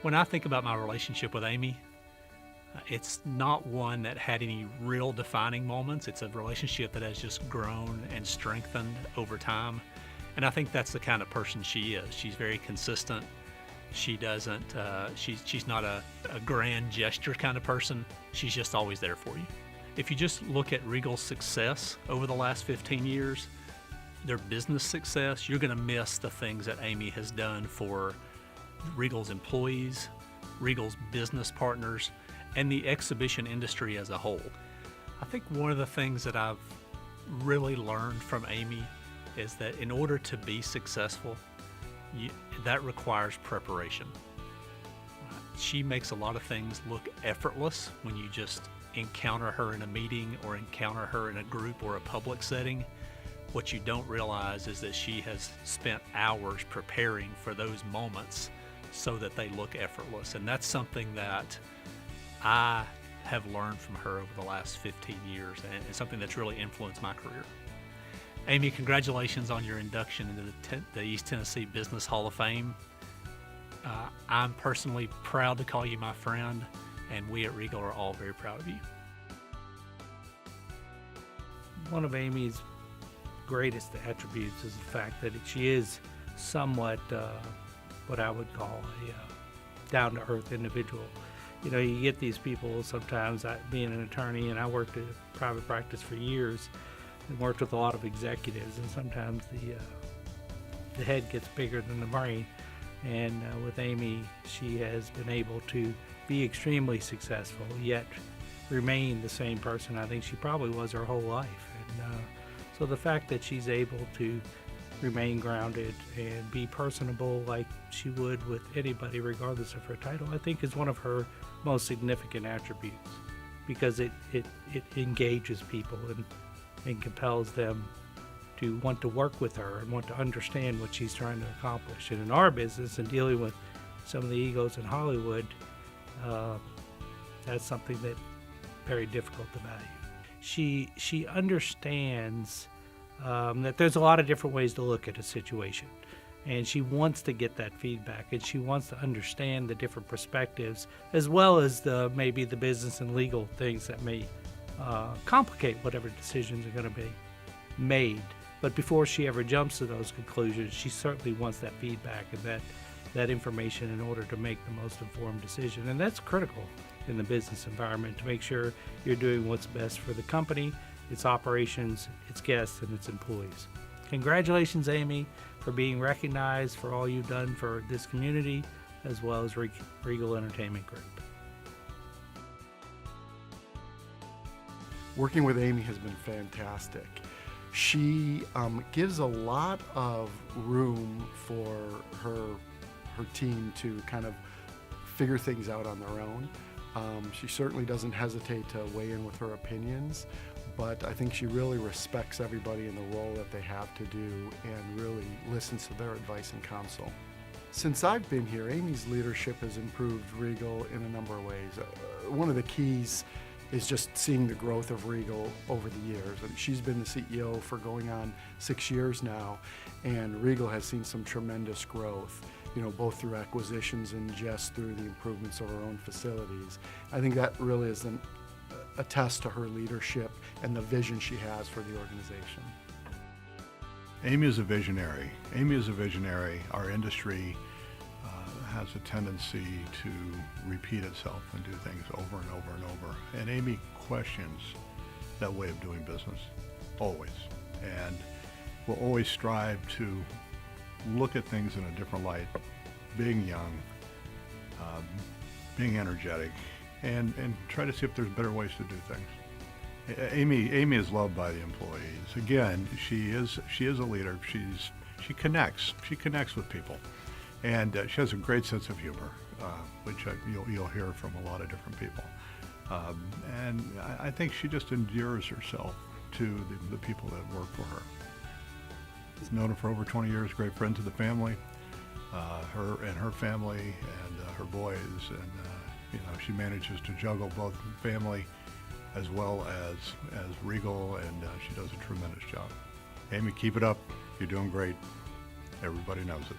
When I think about my relationship with Amy, it's not one that had any real defining moments. It's a relationship that has just grown and strengthened over time. And I think that's the kind of person she is. She's very consistent. She doesn't, she's not a grand gesture kind of person. She's just always there for you. If you just look at Regal's success over the last 15 years, their business success, you're going to miss the things that Amy has done for Regal's employees, Regal's business partners, and the exhibition industry as a whole. I think one of the things that I've really learned from Amy is that in order to be successful, that requires preparation. She makes a lot of things look effortless when you just encounter her in a meeting or encounter her in a group or a public setting. What you don't realize is that she has spent hours preparing for those moments so that they look effortless. And that's something that I have learned from her over the last 15 years, and it's something that's really influenced my career. Amy, congratulations on your induction into the East Tennessee Business Hall of Fame. I'm personally proud to call you my friend, and we at Regal are all very proud of you. One of Amy's greatest attributes is the fact that she is somewhat what I would call a down-to-earth individual. You know, you get these people sometimes, being an attorney, and I worked in private practice for years and worked with a lot of executives, and sometimes the head gets bigger than the brain. And with Amy, she has been able to be extremely successful, yet remain the same person I think she probably was her whole life. And so the fact that she's able to remain grounded and be personable like she would with anybody regardless of her title, I think is one of her most significant attributes, because it engages people and compels them to want to work with her and want to understand what she's trying to accomplish. And in our business and dealing with some of the egos in Hollywood, that's something that's very difficult to value. She understands that there's a lot of different ways to look at a situation, and she wants to get that feedback, and she wants to understand the different perspectives, as well as maybe the business and legal things that may complicate whatever decisions are going to be made. But before she ever jumps to those conclusions, she certainly wants that feedback and that information in order to make the most informed decision. And that's critical in the business environment, to make sure you're doing what's best for the company, its operations, its guests, and its employees. Congratulations, Amy, for being recognized for all you've done for this community, as well as Regal Entertainment Group. Working with Amy has been fantastic. She gives a lot of room for her team to kind of figure things out on their own. She certainly doesn't hesitate to weigh in with her opinions, but I think she really respects everybody in the role that they have to do and really listens to their advice and counsel. Since I've been here, Amy's leadership has improved Regal in a number of ways. One of the keys is just seeing the growth of Regal over the years. And she's been the CEO for going on 6 years now, and Regal has seen some tremendous growth, both through acquisitions and just through the improvements of our own facilities. I think that really is a test to her leadership and the vision she has for the organization. Amy is a visionary. Our industry has a tendency to repeat itself and do things over and over and over. And Amy questions that way of doing business, always. And will always strive to look at things in a different light, being young, being energetic, and try to see if there's better ways to do things. Amy is loved by the employees. Again, she is a leader. She connects with people. And she has a great sense of humor, which you'll hear from a lot of different people. And I think she just endears herself to the people that work for her. I've known her for over 20 years, great friend to the family, her family and her boys. And, she manages to juggle both family as well as Regal, and she does a tremendous job. Amy, keep it up. You're doing great. Everybody knows it.